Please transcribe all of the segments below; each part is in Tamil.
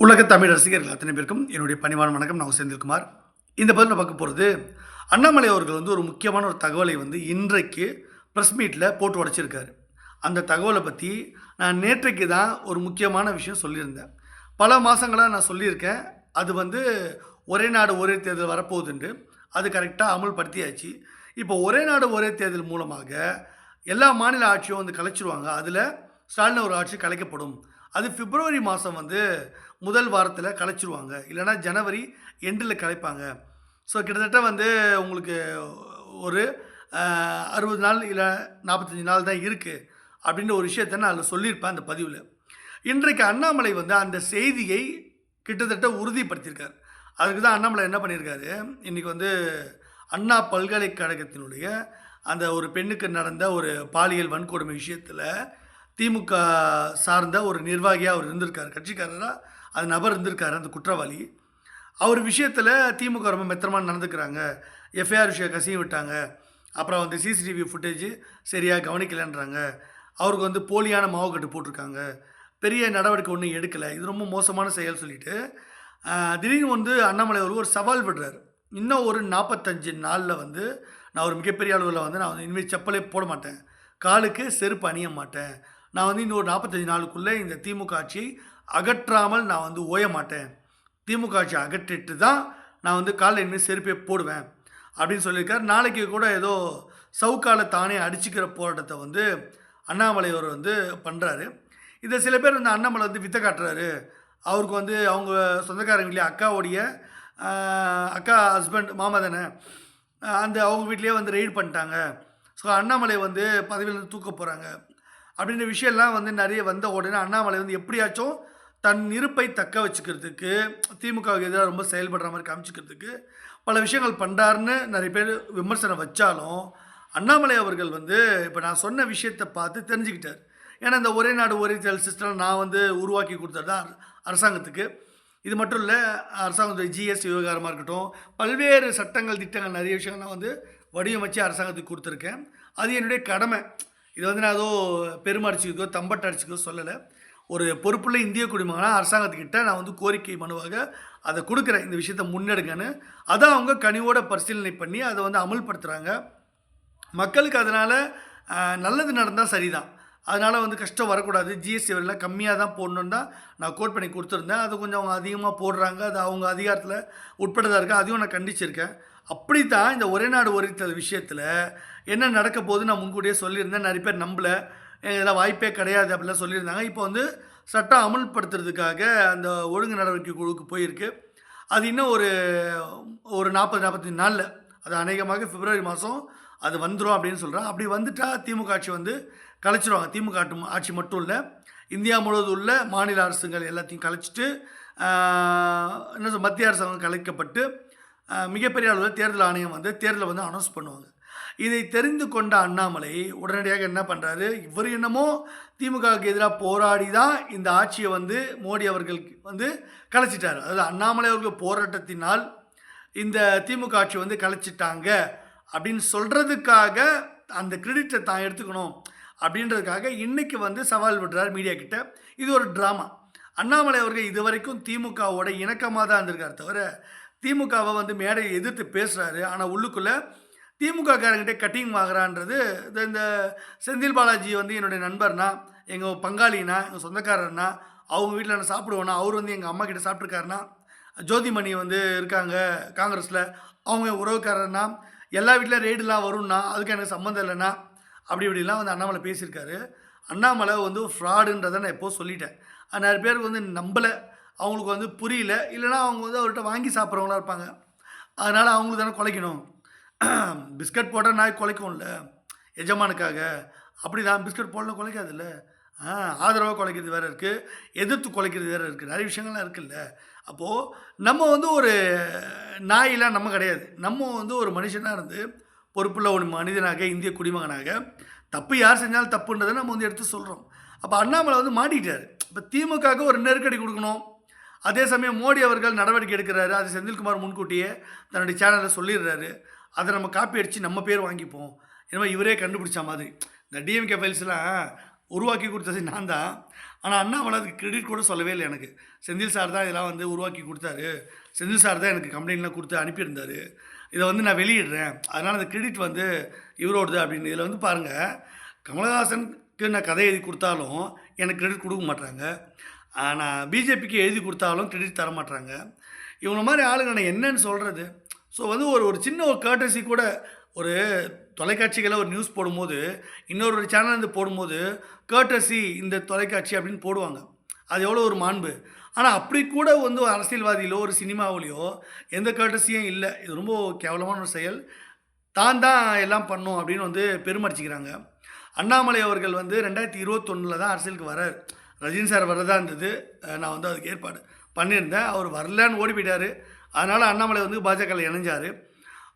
உலக தமிழ் ரசிகர்கள் அத்தனை பேருக்கும் என்னுடைய பணிவான வணக்கம். நான் செந்தில்குமார். இந்த பதில் பார்க்க போகிறது, அண்ணாமலை அவர்கள் ஒரு முக்கியமான ஒரு தகவலை இன்றைக்கு ப்ரெஸ் மீட்டில் போட்டு உடைச்சிருக்காரு. அந்த தகவலை பற்றி நான் நேற்றைக்கு தான் ஒரு முக்கியமான விஷயம் சொல்லியிருந்தேன். பல மாதங்களாக நான் சொல்லியிருக்கேன். அது ஒரே நாடு ஒரே தேர்தல் வரப்போகுதுன்று அது கரெக்டாக அமுல்படுத்தியாச்சு. இப்போ ஒரே நாடு ஒரே தேர்தல் மூலமாக எல்லா மாநில ஆட்சியும் கலைச்சிருவாங்க. அதில் ஸ்டாலின் ஒரு ஆட்சி கலைக்கப்படும். அது பிப்ரவரி மாதம் முதல் வாரத்தில் கலைச்சிருவாங்க, இல்லைனா ஜனவரி எண்டில் கலைப்பாங்க. ஸோ கிட்டத்தட்ட உங்களுக்கு ஒரு 60 நாள் இல்லை 45 நாள் தான் இருக்குது அப்படின்ற ஒரு விஷயத்தை நான் அதில் சொல்லியிருப்பேன் அந்த பதிவில். இன்றைக்கு அண்ணாமலை அந்த செய்தியை கிட்டத்தட்ட உறுதிப்படுத்தியிருக்கார். அதுக்கு தான் அண்ணாமலை என்ன பண்ணியிருக்காரு, இன்றைக்கி அண்ணா பல்கலைக்கழகத்தினுடைய அந்த ஒரு பெண்ணுக்கு நடந்த ஒரு பாலியல் வன்கொடுமை விஷயத்தில் திமுக சார்ந்த ஒரு நிர்வாகியாக அவர் இருந்திருக்கார், கட்சிக்காரராக அது நபர் இருந்திருக்காரு, அந்த குற்றவாளி. அவர் விஷயத்தில் திமுக ரொம்ப மெத்தனமாக நடந்துக்கிறாங்க, எஃப்ஐஆர் விஷயம் கசிய விட்டாங்க, அப்புறம் சிசிடிவி ஃபுட்டேஜ் சரியாக கவனிக்கலைன்றாங்க, அவருக்கு போலியான மாவுக்கட்டு போட்டிருக்காங்க, பெரிய நடவடிக்கை ஒன்றும் எடுக்கலை, இது ரொம்ப மோசமான செயல் சொல்லிவிட்டு திடீர்னு அண்ணாமலை அவர்கள் ஒரு சவால் விடுறாரு. இன்னும் ஒரு 45 நாளில் நான் ஒரு மிகப்பெரிய அளவில் நான் இனிமேல் செப்பலே போட மாட்டேன், காலுக்கு செருப்பு அணிய மாட்டேன், நான் இன்னும் ஒரு 45 நாளுக்குள்ளே இந்த திமுக ஆட்சியை அகற்றாமல் நான் ஓய மாட்டேன், திமுக ஆட்சியை அகற்றிட்டு தான் நான் காலில் இனிமேல் செருப்பே போடுவேன் அப்படின்னு சொல்லியிருக்கார். நாளைக்கு கூட ஏதோ சவுக்கால தானே அடிச்சுக்கிற போராட்டத்தை அண்ணாமலை அவர் பண்ணுறாரு. இதை சில பேர் அண்ணாமலை வித்தை காட்டுறாரு. அவருக்கு அவங்க சொந்தக்காரங்க இல்லையா, அக்காவுடைய அக்கா ஹஸ்பண்ட் மாமா தானே, அவங்க வீட்லேயே ரெய்ட் பண்ணிட்டாங்க, ஸோ அண்ணாமலை பதவியிலேருந்து தூக்க போகிறாங்க அப்படின்ற விஷயம்லாம் நிறைய வந்த உடனே அண்ணாமலை எப்படியாச்சும் தன் இருப்பை தக்க வச்சுக்கிறதுக்கு, திமுகவுக்கு எதிராக ரொம்ப செயல்படுற மாதிரி காமிச்சிக்கிறதுக்கு பல விஷயங்கள் பண்ணுறாருன்னு நிறைய பேர் விமர்சனம் வச்சாலும், அண்ணாமலை அவர்கள் இப்போ நான் சொன்ன விஷயத்தை பார்த்து தெரிஞ்சுக்கிட்டார். ஏன்னா இந்த ஒரே நாடு ஒரே தேர்தல் சிஸ்டம் நான் உருவாக்கி கொடுத்தது தான் அரசாங்கத்துக்கு. இது மட்டும் இல்லை, அரசாங்கத்துடைய ஜிஎஸ்டி விவகாரமாக இருக்கட்டும், பல்வேறு சட்டங்கள் திட்டங்கள் நிறைய விஷயங்கள் நான் வடிவமைச்சு அரசாங்கத்துக்கு கொடுத்துருக்கேன். அது என்னுடைய கடமை. இது நான் ஏதோ பெருமடிச்சுக்கோ தம்பட்ட அடிச்சுக்கோ சொல்லலை. ஒரு பொறுப்புள்ள இந்திய குடிமகனாக அரசாங்கத்துக்கிட்ட நான் கோரிக்கை மனுவாக அதை கொடுக்குறேன், இந்த விஷயத்தை முன்னெடுங்கன்னு. அதை அவங்க கனிவோட பரிசீலனை பண்ணி அதை அமல்படுத்துகிறாங்க. மக்களுக்கு அதனால் நல்லது நடந்தால் சரிதான், அதனால் கஷ்டம் வரக்கூடாது, ஜிஎஸ்டி வரைலாம் கம்மியாக தான் போடணுன்னு தான் நான் கோட் பண்ணி கொடுத்துருந்தேன். அது கொஞ்சம் அவங்க அதிகமாக போடுறாங்க, அது அவங்க அதிகாரத்தில் உட்பட்டதாக இருக்குது, அதையும் நான் கண்டிச்சிருக்கேன். அப்படி தான் இந்த ஒரே நாடு ஒரே தேர்தல் விஷயத்தில் என்ன நடக்க போகுது நான் முன்கூட்டியே சொல்லியிருந்தேன். நிறைய பேர் நம்பலை, இதெல்லாம் வாய்ப்பே கிடையாது அப்படிலாம் சொல்லியிருந்தாங்க. இப்போ சட்டம் அமல்படுத்துறதுக்காக அந்த ஒழுங்கு நடவடிக்கை குழுவுக்கு போயிருக்கு. அது இன்னும் ஒரு 40-45 நாளில், அது அநேகமாக பிப்ரவரி மாதம் அது வந்துடும் அப்படின்னு சொல்கிறேன். அப்படி வந்துட்டால் திமுக ஆட்சி கலைச்சிடுவாங்க. திமுக ஆட்சி மட்டும் இல்லை, இந்தியா முழுவதும் உள்ள மாநில அரசுகள் எல்லாத்தையும் கலைச்சிட்டு என்ன மத்திய அரசாங்கம் கலைக்கப்பட்டு மிகப்பெரிய அளவில் தேர்தல் ஆணையம் தேர்தலை அனௌன்ஸ் பண்ணுவாங்க. இதை தெரிந்து கொண்ட அண்ணாமலை உடனடியாக என்ன பண்ணுறாரு, இவர் என்னமோ திமுகவுக்கு எதிராக போராடி தான் இந்த ஆட்சியை மோடி அவர்கள் கலைச்சிட்டார். அதாவது அண்ணாமலை அவர்கள் போராட்டத்தினால் இந்த திமுக ஆட்சி கலைச்சிட்டாங்க அப்படின்னு சொல்கிறதுக்காக அந்த கிரெடிட்டை தான் எடுத்துக்கணும் அப்படின்றதுக்காக இன்றைக்கி சவால் விடுறார் மீடியா கிட்ட. இது ஒரு ட்ராமா. அண்ணாமலை அவர்கள் இது வரைக்கும் திமுகவோட இணக்கமாக தான் இருந்திருக்கார் தவிர திமுகவை மேடையை எதிர்த்து பேசுகிறாரு. ஆனால் உள்ளுக்குள்ளே திமுக காரங்கிட்டே கட்டிங் வாங்குறான்றது இந்த செந்தில் பாலாஜி என்னுடைய நண்பர்னா, எங்கள் பங்காளினா, எங்கள் சொந்தக்காரர்னா, அவங்க வீட்டில் நான் சாப்பிடுவேன்னா, அவர் எங்கள் அம்மா கிட்ட சாப்பிட்ருக்காருனா, ஜோதிமணி இருக்காங்க காங்கிரஸில், அவங்க உறவுக்காரர்னா, எல்லா வீட்டில் ரெய்டுலாம் வரும்னா அதுக்கு எனக்கு சம்மந்தம் இல்லைன்னா, அப்படி இப்படிலாம் அண்ணாமலை பேசியிருக்காரு. அண்ணாமலை ஃப்ராடுன்றதை நான் எப்போது சொல்லிட்டேன். நிறைய பேருக்கு நம்பலை, அவங்களுக்கு புரியல, இல்லைனா அவங்க அவர்கிட்ட வாங்கி சாப்பிட்றவங்களா இருப்பாங்க, அதனால் அவங்களுக்கு தானே குலைக்கணும். பிஸ்கட் போட்டால் நாய் குலைக்கும்ல எஜமானுக்காக, அப்படி தான் பிஸ்கட் போடலாம் குலைக்காதுல்ல. ஆதரவாக குலைக்கிறது வேறு இருக்குது, எதிர்த்து குலைக்கிறது வேறு இருக்குது, நிறைய விஷயங்கள்லாம் இருக்குல்ல. அப்போது நம்ம ஒரு நாயெலாம் நம்ம கிடையாது, நம்ம ஒரு மனுஷனாக இருந்து பொறுப்புள்ள ஒரு மனிதனாக, இந்திய குடிமகனாக தப்பு யார் செஞ்சாலும் தப்புன்றதை நம்ம எடுத்து சொல்கிறோம். அப்போ அண்ணாமலை மாட்டிட்டார். இப்போ திமுகவுக்கு ஒரு நெருக்கடி கொடுக்கணும், அதே சமயம் மோடி அவர்கள் நடவடிக்கை எடுக்கிறாரு, அது செந்தில்குமார் முன்கூட்டியே தன்னுடைய சேனலில் சொல்லிடுறாரு. அதை நம்ம காப்பி அடித்து நம்ம பேர் வாங்கிப்போம், என்னமோ இவரே கண்டுபிடிச்ச மாதிரி. இந்த டிஎம்கே ஃபைல்ஸ்லாம் உருவாக்கி கொடுத்தது நான் தான். ஆனா அண்ணாமலை அதுக்கு கிரெடிட் கூட சொல்லவே இல்ல எனக்கு. செந்தில் சார் தான் இதெல்லாம் வந்து உருவாக்கி குடுத்தாரு. செந்தில் சார் தான் எனக்கு கம்ப்ளைண்ட்லாம் குடுத்து அனுப்பியிருந்தாரு. இத வந்து நான் வெளியிடுறேன். அதனால அந்த கிரெடிட் வந்து இவரோடது அப்படின்னு. இதில வந்து பாருங்க, கமலஹாசனுக்கு நான் கதை எழுதி குடுத்தாலும் எனக்கு கிரெடிட் குடுக்க மாட்றாங்க. நான் பிஜேபிக்கு எழுதி குடுத்தாலும் கிரெடிட் தர மாட்றாங்க. இவங்கள மாரி ஆளுங்க நான் என்னன்னு சொல்றது? ஸோ வந்து ஒரு ஒரு சின்ன ஒரு கர்ட்டஸி கூட ஒரு தொலைக்காட்சிகள்ல ஒரு நியூஸ் போடும்போது, இன்னொரு சேனல்லேருந்து போடும்போது, கர்ட்டஸி இந்த தொலைக்காட்சி அப்படின்னு போடுவாங்க. அது எவ்வளோ ஒரு மாண்பு. ஆனா அப்படி கூட வந்து ஒரு அரசியல்வாதியிலோ, ஒரு சினிமாவுலயோ எந்த கர்ட்டஸியும் இல்ல. இது ரொம்ப கேவலமான ஒரு செயல். தான் தான் எல்லாம் பண்ணோம் அப்படின்னு வந்து பெருமடிச்சுக்கிறாங்க. அண்ணாமலை அவர்கள் வந்து 2021ல தான் அரசியலுக்கு வராரு. ரஜினி சார் வரதா இருந்தது. நான் வந்து அதுக்கு ஏற்பாடு பண்ணியிருந்தேன். அவர் வரலன்னு ஓடி போயிட்டாரு. அதனால அண்ணாமலை வந்து பாஜகல இணைஞ்சாரு.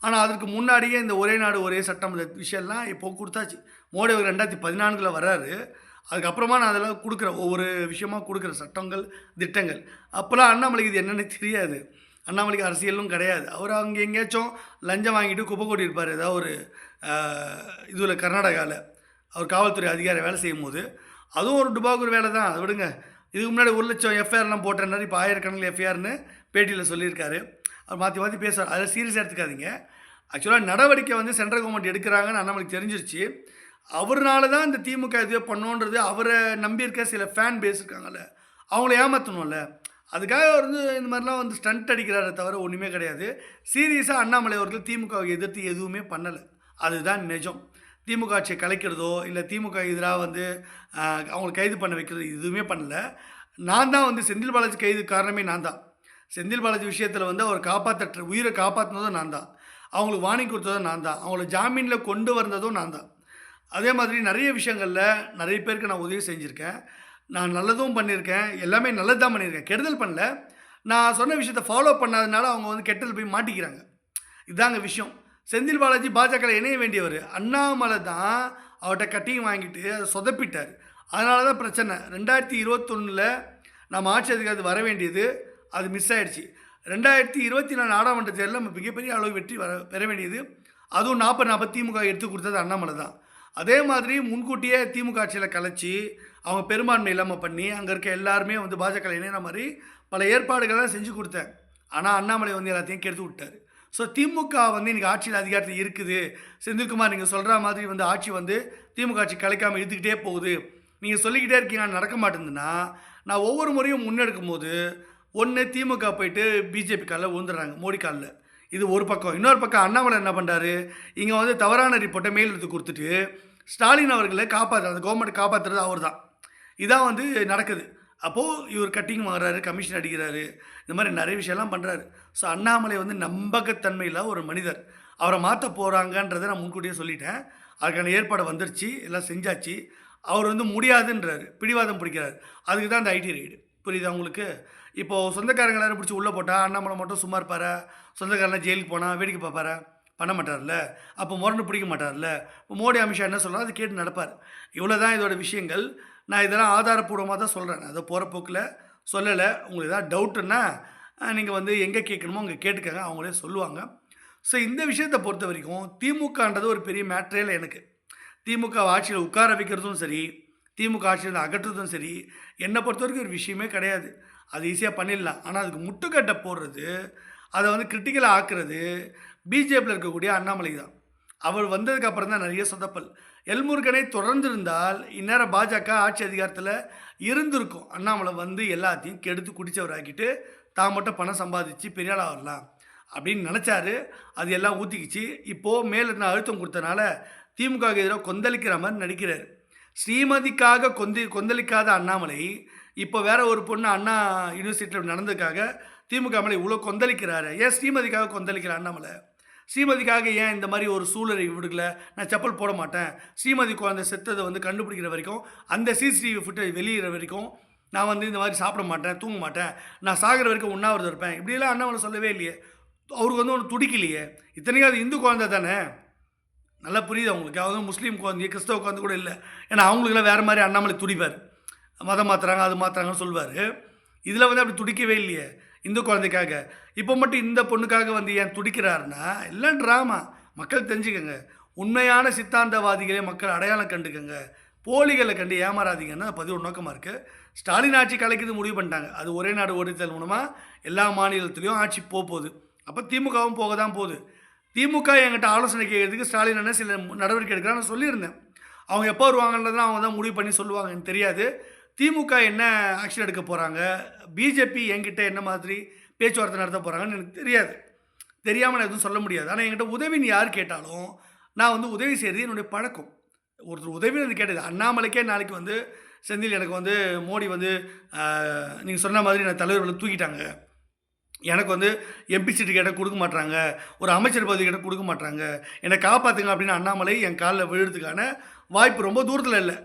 ஆனா அதற்கு முன்னாடியே இந்த ஒரே நாடு ஒரே சட்டம் இந்த விஷயம்லாம் இப்போ குடுத்தாச்சு. மோடி அவர் 2014ல வராரு. அதுக்கப்புறமா நான் அதெல்லாம் குடுக்குறேன். ஒவ்வொரு விஷயமா குடுக்குறேன். சட்டங்கள், திட்டங்கள். அப்பலாம் அண்ணாமலைக்கு இது என்னன்னே தெரியாது. அண்ணாமலைக்கு அரசியலும் கிடையாது. அவர் அங்க எங்கேயாச்சும் லஞ்சம் வாங்கிட்டு குப்பை கொட்டியிருப்பாரு. ஏதாவது ஒரு அ இதுல கர்நாடகால. அவர் காவல்துறை அதிகாரி வேலை செய்யும்போது. அதுவும் ஒரு டுபாக்கூர் வேலை தான். அத விடுங்க. இதுக்கு முன்னாடி 1,00,000 எஃப்ஐஆர்லாம் போட்டேன்னாரு. இப்போ ஆயிரக்கணக்கில எஃப்ஐஆர்ன்னு பேட்டியில சொல்லியிருக்காரு. அவர் மாத்தி மாத்தி பேசுவார். அத சீரியஸா எடுத்துக்காதீங்க. ஆக்சுவலா நடவடிக்கை வந்து சென்ட்ரல் கவர்ன்மெண்ட் எடுக்குறாங்கன்னு அண்ணாமலைக்கு தெரிஞ்சிருச்சு. அவருனால தான் இந்த திமுக இதுவே பண்ணோன்றது அவர நம்பி இருக்க சில ஃபேன் பேஸ் இருக்காங்கல்ல. அவங்கள ஏமாத்தணும்ல. அதுக்காக அவர் வந்து இந்த மாரிலாம் வந்து ஸ்டண்ட் அடிக்கிறாரே தவிர ஒண்ணுமே கிடையாது. சீரியஸா அண்ணாமலை அவர்கள் திமுகவை எதிர்த்து எதுவுமே பண்ணல. அதுதான் நிஜம். திமுக ஆட்சிய கலைக்கிறதோ, இல்ல திமுக எதிரா வந்து அவங்கள கைது பண்ண வைக்கிறது எதுவுமே பண்ணல. நான் தான் வந்து செந்தில் பாலாஜி கைதுக்கு காரணமே நான் தான். செந்தில் பாலாஜி விஷயத்தில வந்து அவர் உயிர காப்பாத்துனதும் நான் தான். அவங்களுக்கு வார்னிங் குடுத்ததும் நான் தான். அவங்கள ஜாமீன்ல கொண்டு வந்ததும் நான் தான். அதே மாதிரி நெறைய விஷயங்கள்ல நெறைய பேருக்கு நான் உதவி செஞ்சிருக்கேன். நான் நல்லதும் பண்ணியிருக்கேன். எல்லாமே நல்லது தான் பண்ணியிருக்கேன். கெடுதல் பண்ணல. நான் சொன்ன விஷயத்த ஃபாலோ பண்ணாதனால அவங்க வந்து கெட்டதுல போய் மாட்டிக்கிறாங்க. இதாங்க விஷயம். செந்தில் பாலாஜி பாஜகல இணைய வேண்டியவரு. அண்ணாமலை தான் அவர்ட்ட கட்டிங் வாங்கிட்டு அத சொதப்பிட்டாரு. அதனால தான் பிரச்சனை. 2021ல நம்ம ஆட்சி அதிகாரத்துக்கு வர வேண்டியது, அது மிஸ் ஆயிடுச்சு. 2024 நாடாளுமன்ற தேர்தல்ல நம்ம மிகப்பெரிய அளவு வெற்றி பெற வேண்டியது, அதுவும் 40 திமுக எடுத்து குடுத்தது அண்ணாமலை தான். அதே மாதிரி முன்கூட்டியே திமுக ஆட்சியில கலைச்சு, அவங்க பெரும்பான்மை இல்லாம பண்ணி, அங்க இருக்க எல்லாருமே வந்து பாஜகல இணையிற மாரி பல ஏற்பாடுகள்லாம் செஞ்சு குடுத்தேன். ஆனா அண்ணாமலை வந்து எல்லாத்தையும் கெடுத்து விட்டாரு. ஸோ திமுக வந்து இன்னைக்கு ஆட்சியில அதிகாரத்தில இருக்குது. செந்தில்குமார் நீங்க சொல்ற மாதிரி வந்து ஆட்சி வந்து திமுக ஆட்சி கலைக்காம இழுத்துக்கிட்டே போகுது. நீங்க சொல்லிக்கிட்டே இருக்கீங்க ஆனா நடக்க மாட்டேங்குதுன்னா, நான் ஒவ்வொரு முறையும் முன்னெடுக்கும்போது, ஒண்ணு திமுக போயிட்டு பிஜேபி கால்ல விழுந்துடுறாங்க. மோடி கால்ல. இது ஒரு பக்கம். இன்னொரு பக்கம் அண்ணாமலை என்ன பண்றாரு, இங்க வந்து தவறான ரிப்போர்ட்ட மெயில் எடுத்து குடுத்துட்டு, ஸ்டாலின் அவர்கள அந்த கவர்ன்மெண்ட் காப்பாத்துறது அவர் தான். இதான் வந்து நடக்குது. அப்போ இவர் கட்டிங் வாங்குறாரு, கமிஷன் அடிக்கிறாரு. இந்த மாரி நெறைய விஷயம்லாம் பண்றாரு. ஸோ அண்ணாமலை வந்து நம்பகத்தன்மை இல்ல ஒரு மனிதர். அவர மாத்த போறாங்கன்றத நான் முன்கூட்டியே சொல்லிட்டேன். அதுக்கான ஏற்பாடு வந்துருச்சு. எல்லாம் செஞ்சாச்சு. அவர் வந்து முடியாதுன்றாரு. பிடிவாதம் பிடிக்கிறாரு. அதுக்கு தான் இந்த ஐடி ரெய்டு. புரியுதா உங்களுக்கு? இப்போ சொந்தக்காரங்க எல்லாரும் பிடிச்சு உள்ள போட்டா, அண்ணாமலை மட்டும் சும்மா இருப்பாரா? சொந்தக்காரன்லாம் ஜெயிலுக்கு போனா வேடிக்கை பார்ப்பாரா? பண்ண மாட்டார்ல. அப்போ மொறன்னு பிடிக்க மாட்டார்ல. இப்போ மோடி, அமித்ஷா என்ன சொல்றாரோ, அத கேட்டு நடப்பார். இவ்வளோ தான் இதோட விஷயங்கள். நான் இதெல்லாம் ஆதாரப்பூர்வமா தான் சொல்றேன். நான் ஏதோ போற போக்குல சொல்லல. உங்களுக்கு ஏதாவது டவுட்டுன்னா, நீங்க வந்து எங்க கேட்கணுமோ அங்க கேட்டுக்கங்க. அவங்களே சொல்லுவாங்க. ஸோ இந்த விஷயத்த பொறுத்தவரைக்கும் திமுகன்றது ஒரு பெரிய மேட்டரே இல்ல எனக்கு. திமுக ஆட்சியில உட்கார வைக்கிறதும் சரி, திமுக ஆட்சியிலிருந்து அகற்றுறதும் சரி, என்ன பொறுத்தவரைக்கும் ஒரு விஷயமே கிடையாது. அது ஈஸியா பண்ணிடலாம். ஆனா அதுக்கு முட்டுக்கட்டை போடுறது, அத வந்து கிரிட்டிக்கலா ஆக்குறது, பிஜேபியில இருக்கக்கூடிய அண்ணாமலை தான். அவர் வந்ததுக்கு அப்புறம் தான் நெறைய சொதப்பல். எல்முருகனை தொடர்ந்திருந்தால், இந்நேரம் பாஜக ஆட்சி அதிகாரத்தில இருந்திருக்கும். அண்ணாமலை வந்து எல்லாத்தையும் கெடுத்து குடிச்சவராக்கிட்டு, தான் மட்டும் பணம் சம்பாதிச்சு பெரிய ஆளா வரலாம். அப்படின்னு நெனச்சாரு. அது எல்லாம் ஊத்திக்கிச்சு. இப்போ மேல இருந்து அழுத்தம் குடுத்தனால, திமுகவுக்கு எதிரா கொந்தளிக்கிற மாரி நடிக்கிறாரு. ஸ்ரீமதிக்காக கொந்தளிக்காத அண்ணாமலை, இப்போ வேற ஒரு பொண்ணு அண்ணா யுனிவர்சிட்டியில நடந்ததுக்காக திமுக மேல இவ்ளோ கொந்தளிக்கிறாரே. ஏன் ஸ்ரீமதிக்காக கொந்தளிக்கிற அண்ணாமலை? ஸ்ரீமதிக்காக ஏன் இந்த மாரி ஒரு சூழலை விடுக்கல? நான் செப்பல் போட மாட்டேன். ஸ்ரீமதி குழந்தை செத்தத வந்து கண்டுபிடிக்கிற வரைக்கும், அந்த சிசிடிவி ஃபுட்டேஜ் வெளியிடுற வரைக்கும், நான் வந்து இந்த மாரி சாப்பிட மாட்டேன், தூங்க மாட்டேன். நான் சாகுற வரைக்கும் உண்ணாவிரதம் இருப்பேன். இப்படியெல்லாம் அண்ணாமலை சொல்லவே இல்லையே. அவருக்கு வந்து ஒண்ணும் துடிக்கலையே. இத்தனைக்கும் அது இந்து குழந்தை தானே. நல்லா புரியுதா உங்களுக்கு? அதுவும் முஸ்லீம் குழந்தை, கிறிஸ்தவ குழந்தை கூட இல்ல. ஏன்னா அவங்களுக்கெல்லாம் வேற மாரி அண்ணாமலை துடிப்பாரு. மதம் மாத்துறாங்க, அது மாத்துறாங்கன்னு சொல்லுவாரு. இதில வந்து அப்படி துடிக்கவே இல்லையே. இந்து குழந்தைக்காக. இப்போ மட்டும் இந்த பொண்ணுக்காக வந்து ஏன் துடிக்கிறாருன்னா, எல்லாம் ட்ராமா. மக்கள் தெரிஞ்சுக்கங்க. உண்மையான சித்தாந்தவாதிகளை மக்கள் அடையாளம் கண்டுக்கங்க. போலிகளை கண்டு ஏமாறாதீங்கன்னு பதிவோட நோக்கமாக இருக்குது. ஸ்டாலின் ஆட்சி கலைக்குது முடிவு பண்ணிட்டாங்க. அது ஒரே நாடு ஓடித்தல் மூலமாக எல்லா மாநிலத்திலையும் ஆட்சி போகுது. அப்போ திமுகவும் போக தான் போகுது. திமுக என்கிட்ட ஆலோசனை கேட்கறதுக்கு ஸ்டாலின் என்ன சில நடவடிக்கை எடுக்கிறான்னு நான் சொல்லியிருந்தேன். அவங்க எப்போ வருவாங்கன்றதுலாம் அவங்க தான் முடிவு பண்ணி சொல்லுவாங்க, எனக்கு தெரியாது. திமுக என்ன ஆக்ஷன் எடுக்க போகிறாங்க, பிஜேபி என்கிட்ட என்ன மாதிரி பேச்சுவார்த்தை நடத்த போகிறாங்கன்னு எனக்கு தெரியாது. தெரியாமல் நான் எதுவும் சொல்ல முடியாது. ஆனால் என்கிட்ட உதவின்னு யார் கேட்டாலும் நான் வந்து உதவி செய்கிறது என்னுடைய பழக்கம். ஒருத்தர் உதவின்னு வந்து கேட்டது அண்ணாமலைக்கே நாளைக்கு வந்து செந்தில் எனக்கு வந்து மோடி வந்து நீங்கள் சொன்ன மாதிரி நான் தலைவர்களை தூக்கிட்டாங்க, எனக்கு வந்து எம்பி சீட்டு கேட்டால் கொடுக்க மாட்டாங்க, ஒரு அமைச்சர் பதவி கேட்டால் கொடுக்க மாட்டாங்க, என்னை காப்பாற்றுங்க அப்படின்னு அண்ணாமலை என் காலில் விழுறதுக்கான வாய்ப்பு ரொம்ப தூரத்தில் இல்லை.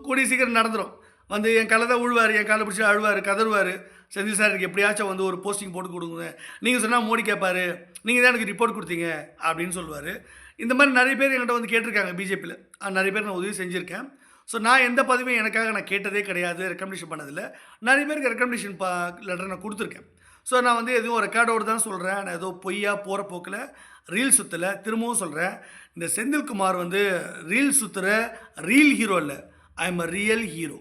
கூடிய சீக்கிரம் நடந்துடும். வந்து என் காலை தான் விழுவார், என் காலை பிடிச்சி அழுவார், கதறுவார். செந்தில் சார் எனக்கு எப்படியாச்சும் வந்து ஒரு போஸ்டிங் போட்டு கொடுங்க, நீங்கள் சொன்னால் மோடி கேட்பார், நீங்கள் தான் எனக்கு ரிப்போர்ட் கொடுத்தீங்க அப்படின்னு சொல்லுவார். இந்த மாதிரி நிறைய பேர் என்கிட்ட வந்து கேட்டிருக்காங்க பிஜேபியில். நிறைய பேர் நான் உதவி செஞ்சுருக்கேன். ஸோ நான் எந்த பதவியும் எனக்காக நான் கேட்டதே கிடையாது, ரெக்கமெண்டேஷன் பண்ணதில்லை. நிறைய பேருக்கு ரெக்கமெண்டேஷன் லெட்டர் நான் கொடுத்துருக்கேன். ஸோ நான் வந்து எதுவும் ரெக்கார்டோடு தான் சொல்கிறேன். நான் ஏதோ பொய்யா போகிற போக்கில் ரீல் சுற்றலை. திரும்பவும் சொல்கிறேன், இந்த செந்தில்குமார் வந்து ரீல் சுற்றுற ரீல் ஹீரோ இல்லை, I am a real hero.